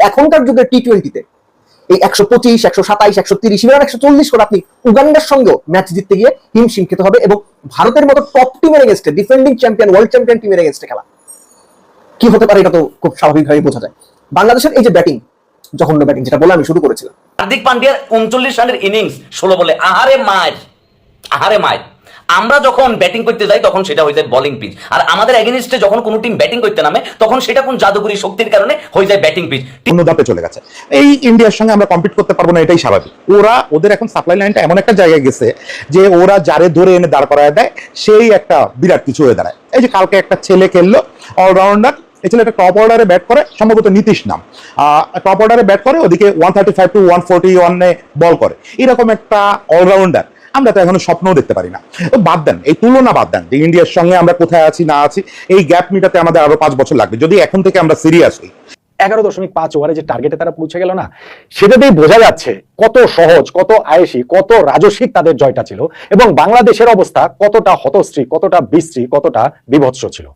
এখনকার যুগের টি-20-তে এই 125, 127, 130 ইভেন 140 করে আপনি উগান্ডার সঙ্গেও ম্যাচ জিততে গিয়ে হিমশিম খেতে হবে এবং ভারতের মতো টপ টিমের এগেইনস্টে, ডিফেন্ডিং চ্যাম্পিয়ন, ওয়ার্ল্ড চ্যাম্পিয়ন টিমের এগেইনস্টে খেলা কি হতে পারে এটা তো খুব স্বাভাবিকভাবেই বোঝা যায়। বাংলাদেশের এই যে ব্যাটিং, জঘন্য ব্যাটিং, যেটা বলে আমি শুরু করেছিলাম, হার্দিক পান্ডিয়ার 39 রানের ইনিংস 16 বলে, আহারে মার। আমরা যখন ব্যাটিং করতে যাই তখন সেটা হয়ে যায় বোলিং পিচ, আর আমাদের এগেইনস্টে যখন কোনো টিম ব্যাটিং করতে নামে তখন সেটা কোন জাদুকরী শক্তির কারণে হয়ে যায় ব্যাটিং পিচ। অন্য ধাপে চলে গেছে। এই ইন্ডিয়ার সঙ্গে আমরা কম্পিট করতে পারবো না, এটাই স্বাভাবিক। ওদের এখন সাপ্লাই লাইনটা এমন একটা জায়গায় গেছে যে ওরা যারে ধরে এনে দাঁড় করায় দেয় সেই একটা বিরাট কিছু হয়ে দাঁড়ায়। এই যে কালকে একটা ছেলে খেললো অলরাউন্ডার, এই ছেলেটা টপ অর্ডারে ব্যাট করে, সম্ভবত নীতিশ নাম, টপ অর্ডারে ব্যাট করে, ওদিকে 135 to 141 বল করে, এরকম একটা অলরাউন্ডার আমরা তো এখনো স্বপ্নও দেখতে পারি না। তো বাদ দেন, এই তুলনা বাদ দেন যে ইন্ডিয়ার সঙ্গে আমরা কোথায় আছি না আছি, এই গ্যাপ মিটাতে আমাদের আরো 5 বছর লাগবে যদি এখন থেকে আমরা সিরিয়াস হই। 11.5 ওভারে যে টার্গেটে তারা পৌঁছে গেল না, সেটাতেই বোঝা যাচ্ছে কত সহজ, কত আয়েশি, কত রাজস্বিক তাদের জয়টা ছিল এবং বাংলাদেশের অবস্থা কতটা হতশ্রী, কতটা বিশ্রী, কতটা বিভৎস ছিল।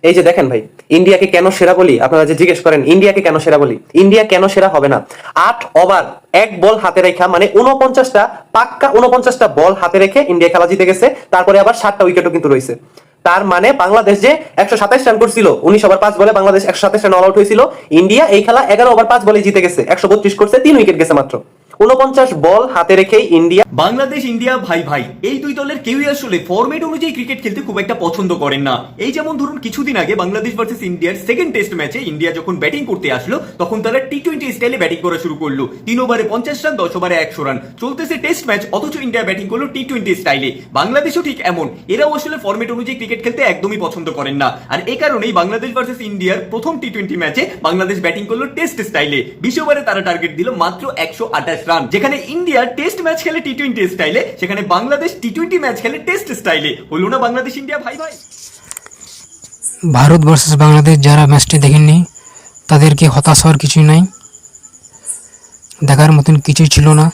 এই যে দেখেন ভাই, ইন্ডিয়াকে কেন সেরা বলি, আপনারা যে জিজ্ঞেস করেন ইন্ডিয়াকে কেন সেরা বলি, ইন্ডিয়া কেন সেরা হবে না? 8 ওভার 1 বল হাতে রেখা, মানে 49টা পাক্কা 49টা বল হাতে রেখে ইন্ডিয়া খেলা জিতে গেছে। তারপরে আবার 7টা উইকেটও কিন্তু রয়েছে। তার মানে বাংলাদেশ যে 127 রান করছিল 19 ওভার 5 বলে, বাংলাদেশ 127 রান অল আউট হয়েছিল, ইন্ডিয়া এই খেলা 11 ওভার 5 বলে জিতে গেছে, 132 করছে, 3 উইকেট গেছে মাত্র। 49 বল হাতে রেখেই ইন্ডিয়া। বাংলাদেশ ইন্ডিয়া ভাই ভাই এই দুই দলের কেউই আসলে ফরম্যাট অনুযায়ী ক্রিকেট খেলতে খুব একটা পছন্দ করেন না। এই যেমন ধরুন কিছুদিন আগে বাংলাদেশ ভার্সেস ইন্ডিয়ার সেকেন্ড টেস্ট ম্যাচে ইন্ডিয়া যখন ব্যাটিং করতে আসলো তখন তারা টি-20 স্টাইলে ব্যাটিং করা শুরু করলো। 3 ওভারে 50 রান, 10 ওভারে 100 রান, চলতেছে টেস্ট ম্যাচ, অথচ ইন্ডিয়া ব্যাটিং করলো টি-20 স্টাইলে। বাংলাদেশও ঠিক এমন, এরাও আসলে ফরম্যাট অনুযায়ী ক্রিকেট খেলতে একদমই পছন্দ করেন না। আর এই কারণেই বাংলাদেশ ভার্সেস ইন্ডিয়ার প্রথম টি-20 ম্যাচে বাংলাদেশ ব্যাটিং করলো টেস্ট স্টাইলে। 20 ওভারে তারা টার্গেট দিল মাত্র 128 রান। যেখানে ইন্ডিয়া টেস্ট ম্যাচ খেলে টি-20 স্টাইলে, সেখানে বাংলাদেশ টি-20 ম্যাচ খেলে টেস্ট স্টাইলে। হলো না বাংলাদেশ ইন্ডিয়া ভাই ভাই? ভারত ভার্সেস বাংলাদেশ যারা ম্যাচটি দেখেননি তাদেরকে হতাশ হওয়ার কিছুই নাই, দেখার মতন কিছুই ছিল না।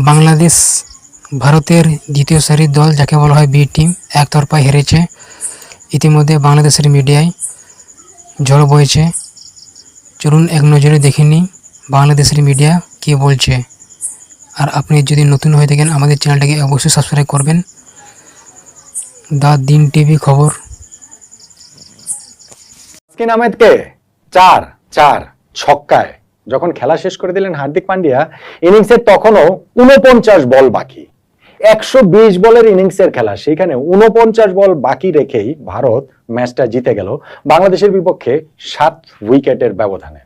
বাংলাদেশ ভারতের দ্বিতীয় সারির দল, যাকে বলা হয় বি টিম, একতরফায় হেরেছে। ইতিমধ্যে বাংলাদেশের মিডিয়ায় ঝড় বইছে। চলুন এক নজরে দেখে নিই বাংলাদেশের মিডিয়া কি বলছে। আর আপনি যদি নতুন হয়ে থাকেন আমাদের চ্যানেলটাকে অবশ্যই সাবস্ক্রাইব করবেন। দা দিন টিভি খবর। তাসকিন আহমেদকে 4 ছক্কায় যখন খেলা শেষ করে দিলেন হার্দিক পান্ডিয়া, ইনিংসের তখনও 49 বল বাকি। 120 বলের ইনিংসের খেলা, সেখানে 49 বল বাকি রেখেই ভারত ম্যাচটা জিতে গেল বাংলাদেশের বিপক্ষে 7 উইকেটের ব্যবধানে।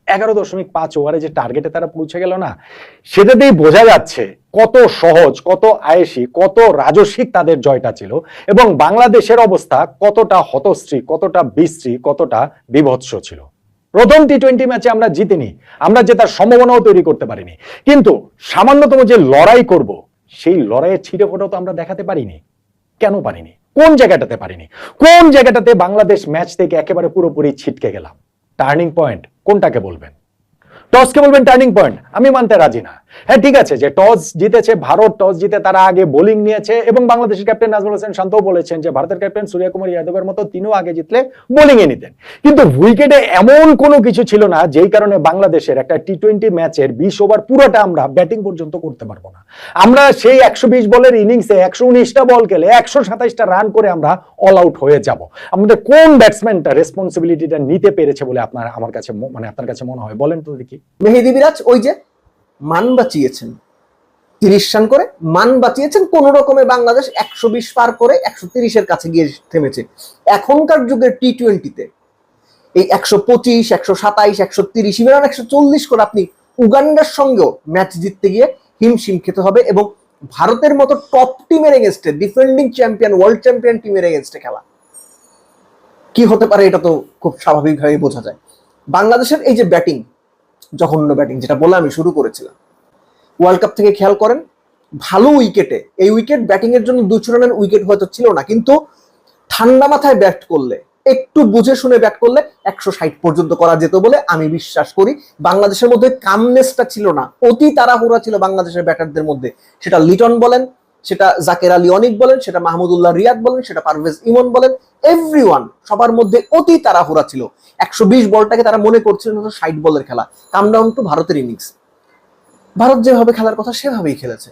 11.5 ওভারে যে টার্গেটে তারা পৌঁছে গেল না, সেটাতেই বোঝা যাচ্ছে কত সহজ, কত আয়েশি, কত রাজস্বিক তাদের জয়টা ছিল এবং বাংলাদেশের অবস্থা কতটা হতশ্রী, কতটা বিশ্রী, কতটা বিভৎস ছিল। প্রথম টি-20 ম্যাচে আমরা জিতিনি, আমরা জেতার সম্ভাবনাও তৈরি করতে পারিনি, কিন্তু সামান্যতম যে লড়াই করব সেই লড়াইয়ের ছিটে ফোটাও তো আমরা দেখাতে পারিনি। কেন পারিনি? কোন জায়গাটাতে পারিনি? কোন জায়গাটাতে বাংলাদেশ ম্যাচ থেকে একেবারে পুরোপুরি ছিটকে গেলাম? টার্নিং পয়েন্ট কোনটাকে বলবেন? টসকে বলবেন টার্নিং পয়েন্ট? আমি মানতে রাজি না। হ্যাঁ ঠিক আছে যে টস জিতেছে ভারত, টস জিতে তারা আগে বোলিং নিয়েছে এবং বাংলাদেশের ক্যাপ্টেন নাজমুল হোসেন শান্তও বলেছেন যে ভারতের ক্যাপ্টেন সূর্যকুমার যাদবের মতো তিনিও আগে জিতলে বোলিং এ নিতেন, কিন্তু উইকেটে এমন কোনো কিছু ছিল না যেই কারণে বাংলাদেশের একটা টি-20 ম্যাচের 20 ওভার পুরোটা আমরা ব্যাটিং পর্যন্ত করতে পারবো না। আমরা সেই 120 বলের ইনিংসে 119টা বল খেলে 127টা রান করে আমরা অল আউট হয়ে যাব। আমাদের কোন ব্যাটসম্যানটা রেসপন্সিবিলিটিটা নিতে পেরেছে বলে আপনার কাছে মনে হয়? বলেন তো দেখি। মেহেদী বিরাজ ওই যে মান বাঁচিয়েছেন, 30 রান করে মান বাঁচিয়েছেন, কোন রকমে বাংলাদেশ 120 পার করে 130-এর কাছে গিয়ে থেমেছে। এখনকার যুগের টি-20-তে এই 125, 127, 130 ইভেন 140 করে আপনি উগান্ডার সঙ্গেও ম্যাচ জিততে গিয়ে হিমশিম খেতে হবে এবং ভারতের মতো টপ টিমের এগেইনস্টে, ডিফেন্ডিং চ্যাম্পিয়ন, ওয়ার্ল্ড চ্যাম্পিয়ন টিমের এগেইনস্টে খেলা কি হতে পারে এটা তো খুব স্বাভাবিকভাবেই বোঝা যায়। বাংলাদেশের এই যে ব্যাটিং, জঘন্য ব্যাটিং, যেটা বলে আমি শুরু করেছিলাম, ওয়ার্ল্ড কাপ থেকে খেয়াল করেন ভালো উইকেটে, এই উইকেট ব্যাটিং এর জন্য 200 রানের উইকেট হয়তো ছিল না, কিন্তু ঠান্ডা মাথায় ব্যাট করলে, একটু বুঝে শুনে ব্যাট করলে 160 পর্যন্ত করা যেত বলে আমি বিশ্বাস করি। বাংলাদেশের মধ্যে কামনেসটা ছিল না, অতি তাড়াহুড়া ছিল বাংলাদেশের ব্যাটারদের মধ্যে। সেটা লিটন বলেন, সেটা জাকের আলী অনিক বলেন, সেটা মাহমুদুল্লাহ রিয়াদ বলেন, সেটা পারভেজ ইমন বলেন, এভরিওয়ান সবার মধ্যে অতি তাড়াহুড়া ছিল। 120 বলটাকে তারা মনে করছিলেন 60 বলের খেলা। কাম ডাউন টু ভারতের ইনিংস। ভারত যেভাবে খেলার কথা সেভাবেই খেলেছে।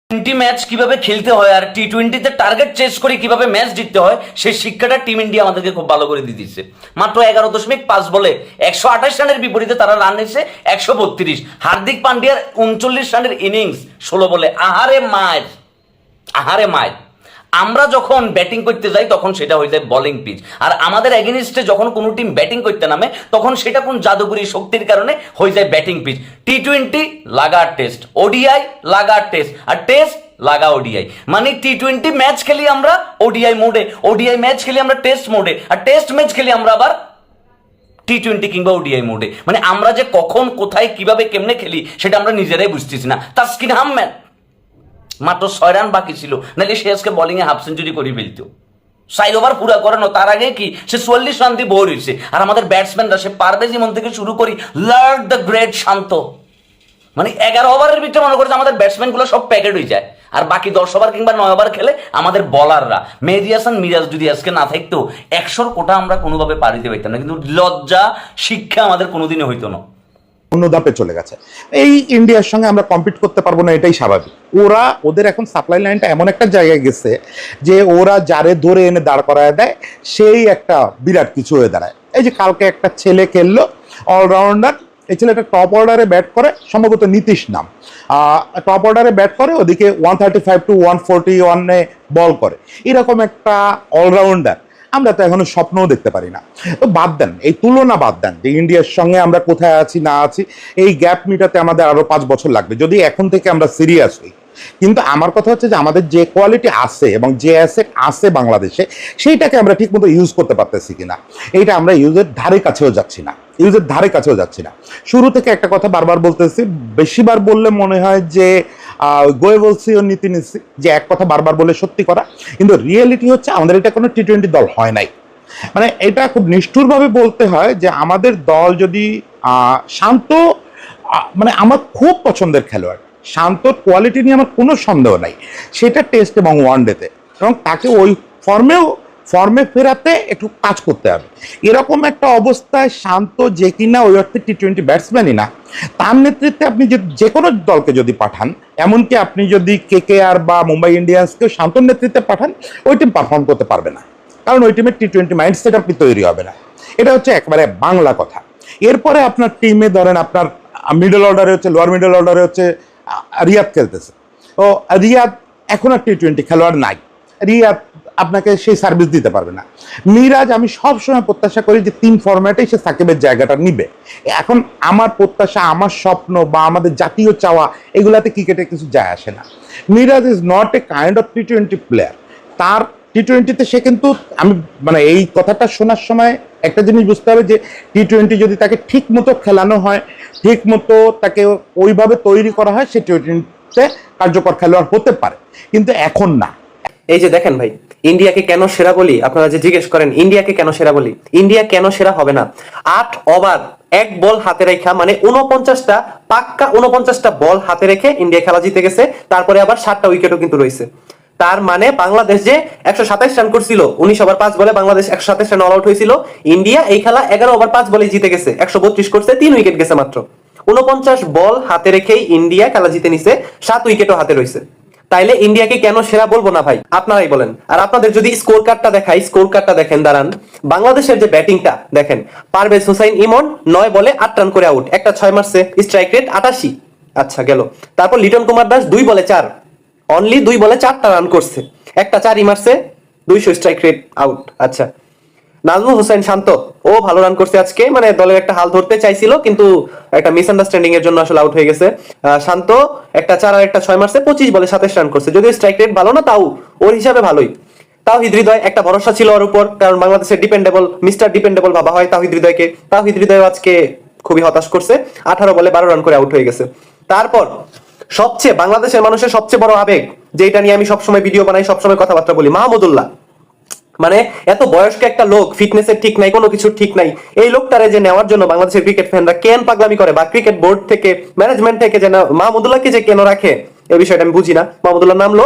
টি ম্যাচ কিভাবে খেলতে হয় আর টি-20তে টার্গেট চেস করে কিভাবে ম্যাচ জিততে হয় সেই শিক্ষাটা টিম ইন্ডিয়া আমাদেরকে খুব ভালো করে দিয়ে দিচ্ছে। মাত্র 11.5 বলে 128 রানের বিপরীতে তারা রান এসে 132। হার্দিক পান্ডিয়ার 39 রানের ইনিংস 16 বলে। আহারে মার, আহারে মার। আমরা যখন ব্যাটিং করতে যাই তখন সেটা হয়ে যায় বোলিং পিচ, আর আমাদের এগেনিস্টে যখন কোনো টিম ব্যাটিং করতে নামে তখন সেটা কোন জাদুকরী শক্তির কারণে হয়ে যায় ব্যাটিং পিচ। টি-20 লাগা টেস্ট, ওডিআই লাগা টেস্ট, আর টেস্ট লাগা ওডিআই। মানে টি-20 ম্যাচ খেলি আমরা ওডিআই মোডে, ওডিআই ম্যাচ খেলি আমরা টেস্ট মোডে, আর টেস্ট ম্যাচ খেলি আমরা আবার টি-20 কিংবা ওডিআই মোডে। মানে আমরা যে কখন কোথায় কিভাবে কেমনে খেলি সেটা আমরা নিজেরাই বুঝতেছি না। তাসকিন আহমেদ মাত্র 6 রান বাকি ছিল, নাকি সে আজকে বোলিং এ হাফ সেঞ্চুরি করে ফেলতো। 4 ওভার পুরা করানো, তার আগে কি সে 44 রান দিয়ে বোর হয়েছে। আর আমাদের ব্যাটসম্যানরা সে পারভেজ ইমন থেকে শুরু করি লর্ড দ্য গ্রেট শান্ত, মানে 11 ওভারের ভিতরে মনে করছে আমাদের ব্যাটসম্যান গুলো সব প্যাকেট হয়ে যায়। আর বাকি 10 ওভার কিংবা 9 ওভার খেলে আমাদের বলাররা। মেহেদী হাসান মিরাজ যদি আজকে না থাকতো 100 কোটা আমরা কোনোভাবে পার দিতে পারতাম না, কিন্তু লজ্জা শিক্ষা আমাদের কোনোদিনই হইতো না। অন্য ধাপে চলে গেছে। এই ইন্ডিয়ার সঙ্গে আমরা কম্পিট করতে পারবো না, এটাই স্বাভাবিক। ওদের এখন সাপ্লাই লাইনটা এমন একটা জায়গায় গেছে যে ওরা যারে ধরে এনে দাঁড় করায় দেয় সেই একটা বিরাট কিছু হয়ে দাঁড়ায়। এই যে কালকে একটা ছেলে খেললো অলরাউন্ডার, এই ছেলেটা টপ অর্ডারে ব্যাট করে, সম্ভবত নীতিশ নাম, টপ অর্ডারে ব্যাট করে, ওদিকে 135 to 141 বল করে। এরকম একটা অলরাউন্ডার আমরা তো এখনো স্বপ্নও দেখতে পারি না। তো বাদ দেন, এই তুলনা বাদ দেন যে ইন্ডিয়ার সঙ্গে আমরা কোথায় আছি না আছি, এই গ্যাপ মিটাতে আমাদের আরো 5 বছর লাগবে যদি এখন থেকে আমরা সিরিয়াস হই। কিন্তু আমার কথা হচ্ছে যে আমাদের যে কোয়ালিটি আছে এবং যে অ্যাসেট আছে বাংলাদেশে সেইটাকে আমরা ঠিক মতো ইউজ করতে পারতেছি কিনা, এইটা আমরা ইউজের ধারে কাছেও যাচ্ছি না। শুরু থেকে একটা কথা বারবার বলতেছি, বেশিবার বললে মনে হয় যে গোয়ে বলছি ও নীতি নিচ্ছি, যে এক কথা বারবার বলে সত্যি করা। কিন্তু রিয়েলিটি হচ্ছে আমাদের এটা কোনো টি-20 দল হয় নাই। মানে এটা খুব নিষ্ঠুরভাবে বলতে হয় যে আমাদের দল যদি শান্ত, মানে আমার খুব পছন্দের খেলোয়াড়, শান্তর কোয়ালিটি নিয়ে আমার কোনো সন্দেহ নাই, সেটা টেস্ট এবং ওয়ানডেতে, এবং তাকে ওই ফর্মে ফেরাতে একটু কাজ করতে হবে। এরকম একটা অবস্থায় শান্ত, যে কিনা ওই অর্থে টি-20 ব্যাটসম্যানই না, তার নেতৃত্বে আপনি যে কোনো দলকে যদি পাঠান, এমনকি আপনি যদি KKR বা মুম্বাই ইন্ডিয়ান্সকেও শান্তর নেতৃত্বে পাঠান, ওই টিম পারফর্ম করতে পারবে না, কারণ ওই টিমের টি-20 মাইন্ডসেট আপনি তৈরি হবে না। এটা হচ্ছে একেবারে বাংলা কথা। এরপরে আপনার টিমে ধরেন আপনার মিডল অর্ডারে হচ্ছে, লোয়ার মিডল অর্ডারে হচ্ছে রিয়াদ খেলতেছে। ও রিয়াদ এখন আর টি-20 খেলোয়াড় নাই, রিয়াদ আপনাকে সেই সার্ভিস দিতে পারবে না। মিরাজ আমি সবসময় প্রত্যাশা করি যে 3 ফরম্যাটেই সে সাকিবের জায়গাটা নিবে। এখন আমার প্রত্যাশা, আমার স্বপ্ন বা আমাদের জাতীয় চাওয়া, এগুলাতে ক্রিকেটে কিছু যায় আসে না। Miraz is not a kind of টি-20 প্লেয়ার। তার টি-20তে সে কিন্তু, আমি মানে এই কথাটা শোনার সময় একটা জিনিস বুঝতে হবে যে টি-20 যদি তাকে ঠিক মতো খেলানো হয়, ঠিক মতো তাকে ওইভাবে তৈরি করা হয়, সে টি-20তে কার্যকর খেলোয়াড় হতে পারে, কিন্তু এখন না। এই যে দেখেন ভাই, ইন্ডিয়াকে কেন সেরা বলি, আপনারা যে জিজ্ঞেস করেন ইন্ডিয়াকে কেন সেরা বলি, ইন্ডিয়া কেন সেরা হবে না। 8 ওভার 1 বল হাতে রেখা, মানে 49টা পাক্কা 49টা বল হাতে রেখে ইন্ডিয়া খেলা জিতে গেছে। তারপরে আবার 7টা উইকেটও কিন্তু রয়েছে। তার মানে বাংলাদেশ যে 127 রান করছিল 19 ওভার 5 বলে, বাংলাদেশ 127 রান অল আউট হয়েছিল, ইন্ডিয়া এই খেলা 11 ওভার 5 বলে জিতে গেছে, 132 করছে, 3 উইকেট গেছে মাত্র। 49 বল হাতে রেখেই ইন্ডিয়া খেলা জিতে নিছে, 7 উইকেটও হাতে রয়েছে। তাইলে ইন্ডিয়াকে কেন সেরা বলবো না ভাই, আপনারাই বলেন। আর আপনাদের যদি স্কোর কার্ডটা দেখাই, স্কোর কার্ডটা দেখেন, দাঁড়ান। বাংলাদেশের যে ব্যাটিংটা দেখেন, পারভেজ হোসাইন ইমন 9 বলে 8 রান করে আউট, একটা 6 মারছে, স্ট্রাইক রেট 88। আচ্ছা গেল। তারপর লিটন কুমার দাস 2 বলে 4, অনলি 2 বলে 4টা রান করছে, একটা 4ই মারছে, 200 স্ট্রাইক রেট, আউট। আচ্ছা, নাজমুল হোসেন শান্ত, ও ভালো রান করছে আজকে, মানে দলের একটা হাল ধরতে চাইছিল কিন্তু একটা মিসআন্ডারস্ট্যান্ডিং এর জন্য আসলে আউট হয়ে গেছে। শান্ত একটা 4 আর একটা 6 মারছে, 25 বলে 27 রান করছে, যদিও স্ট্রাইক রেট ভালো না, তাও ওর হিসাবে ভালোই। তাওহিদ হৃদয়, একটা ভরসা ছিল ওর উপর, কারণ বাংলাদেশের ডিপেন্ডেবল, মিস্টার ডিপেন্ডেবল ভাবা হয় তাওহিদ হৃদয়কে। তাওহিদ হৃদয় আজকে খুবই হতাশ করছে, 18 বলে 12 রান করে আউট হয়ে গেছে। তারপর সবচেয়ে বাংলাদেশের মানুষের সবচেয়ে বড় আবেগ, যেটা নিয়ে আমি সবসময় ভিডিও বানাই, সবসময় কথাবার্তা বলি, মাহমুদুল্লাহ। মানে এত বয়স্ক একটা লোক, ফিটনেসের ঠিক নাই, কোনো কিছু ঠিক নাই, এই লোকটারে যে নেওয়ার জন্য বাংলাদেশের ক্রিকেট ফ্যানরা কেন পাগলামি করে, বা ক্রিকেট বোর্ড থেকে, ম্যানেজমেন্ট থেকে যে মাহমুদুল্লাহকে যে কেন রাখে, এই বিষয়টা আমি বুঝি না। মাহমুদুল্লাহ নামলো,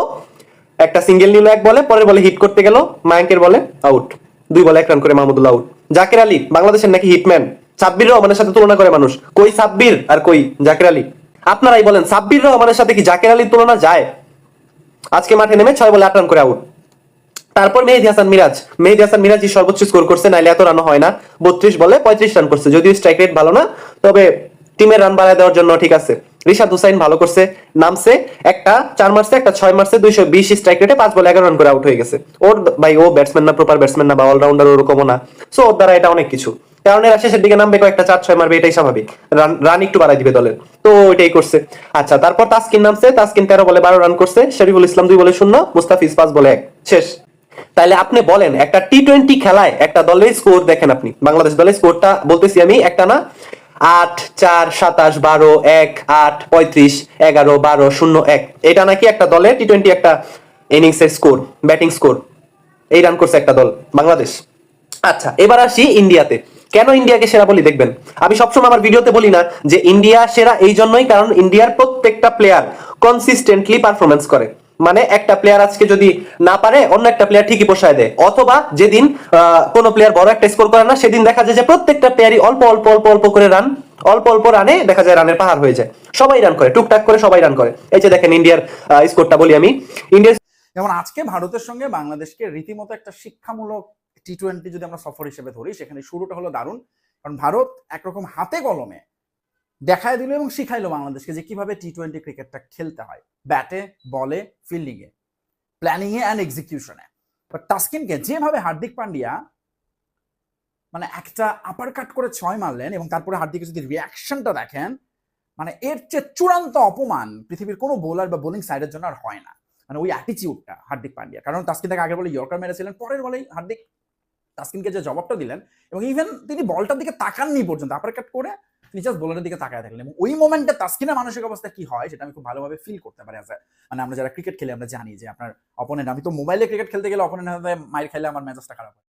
একটা সিঙ্গেল নিল এক বলে, পরের বলে হিট করতে গেল, মায়াঙ্কের বলে আউট, 2 বলে 1 রান করে মাহমুদুল্লাহ আউট। জাকের আলী বাংলাদেশের নাকি হিটম্যান, সাব্বির রহমানের সাথে তুলনা করে মানুষ, কই সাব্বির আর কই জাকের আলী? আপনারাই বলেন সাব্বির রহমানের সাথে কি জাকের আলীর তুলনা যায়? আজকে মাঠে নেমে 6 বলে 8 রান করে আউট। তারপর মেহেদী হাসান মিরাজই সর্বোচ্চ স্কোর করছে, নাইলে এত রান হয় না। 32 বলে 35 রান করছে, যদিও স্ট্রাইক রেট ভালো না, তবে টিমের রান বাড়ায় দেওয়ার জন্য ঠিক আছে। রিশাদ হুসাইন ভালো করছে, নামছে, একটা 4 মারছে, একটা 6 মারছে, 220 স্ট্রাইক রেটে 5 বলে 11 রান করে আউট হয়ে গেছে। ওর ভাই ও ব্যাটসম্যান না, প্রপার ব্যাটসম্যান না, বা অলরাউন্ডার ওরকমও না, সো ওর দ্বারা এটা অনেক কিছু। কারণ এরা শেষের দিকে নামবে, কয়েকটা 4-6 মারবে, এটাই স্বাভাবিক, রান একটু বাড়াই দিবে দলের, তো ওইটাই করছে। আচ্ছা, তারপর তাসকিন নামছে, তাসকিন 13 বলে 12 রান করছে, শরীফুল ইসলাম 2 বলে 0, মুস্তাফিজ 5 বলে 1, শেষ। তাহলে আপনি বলেন একটা টি-20 খেলায় একটা দলের স্কোর দেখেন, আপনি বাংলাদেশ দলের স্কোরটা বলতেছি আমি, একটা না 8, 4, 27, 12, 1, 8, 35, 11, 12, 0, 1, এটা নাকি একটা দলের টি-20 একটা ইনিংসের স্কোর, ব্যাটিং স্কোর। এই রান করছে একটা দল বাংলাদেশ। আচ্ছা, এবার আসি ইন্ডিয়াতে। কেন ইন্ডিয়াকে সেরা বলি দেখবেন, আমি সবসময় আমার ভিডিওতে বলি না যে ইন্ডিয়া সেরা এই জন্যই কারণ ইন্ডিয়ার প্রত্যেকটা প্লেয়ার কনসিস্টেন্টলি পারফরমেন্স করে। মানে একটা প্লেয়ার আজকে যদি না পারে, অন্য একটা প্লেয়ার ঠিকই পোষায় দেয়, অথবা যেদিন কোনো প্লেয়ার বড় একটা স্কোর করে না, সেদিন দেখা যায় যে প্রত্যেকটা প্লেয়ারই অল্প অল্প অল্প অল্প করে রান, অল্প অল্প রানে দেখা যায় রানের পাহাড় হয়ে যায়, সবাই রান করে, টুকটাক করে সবাই রান করে। এই যে দেখেন ইন্ডিয়ার স্কোরটা বলি আমি, ইন্ডিয়ার যেমন আজকে ভারতের সঙ্গে বাংলাদেশকে রীতিমতো একটা শিক্ষামূলক টি-20 যদি আমরা সফর হিসেবে ধরি, সেখানে শুরুটা হলো দারুণ, কারণ ভারত একরকম হাতে কলমে দেখায় দিল এবং শিখাইলো বাংলাদেশকে যে কিভাবে টি-20 ক্রিকেটটা খেলতে হয়, ব্যাটে, বলে, ফিল্ডিং এ, প্ল্যানিং এ অ্যান্ড এক্সিকিউশনে। বাট তাসকিনকে যেভাবে হার্দিক পান্ডিয়া মানে একটা আপার কাট করে 6 মারলেন, এবং তারপরে হার্দিকের যদি রিয়াকশনটা দেখেন, মানে এর চেয়ে চূড়ান্ত অপমান পৃথিবীর কোনো বোলার বা বোলিং সাইডের জন্য আর হয় না। মানে ওই অ্যাটিচিউডটা হার্দিক পান্ডিয়া, কারণ তাসকিন তাকে আগে বলে ইয়র্কার মেরেছিলেন, পরের বলেই হার্দিক তাসকিনকে যে জবাবটা দিলেন, এবং ইভেন তিনি বলটার দিকে তাকাননি পর্যন্ত, আপার কাট করে তিনি জাস্ট বোলারের দিকে তাকায় থাকলেন, এবং ওই মোমেন্টে তাসকিনের মানসিক অবস্থা কি হয় সেটা আমি খুব ভালোভাবে ফিল করতে পারি। মানে আমরা যারা ক্রিকেট খেলি আমরা জানি যে আপনার অপোনেন্ট, আমি তো মোবাইলে ক্রিকেট খেলতে গেলে অপোনেন্ট মাইর খাইলে আমার মেজাজটা খারাপ হয়।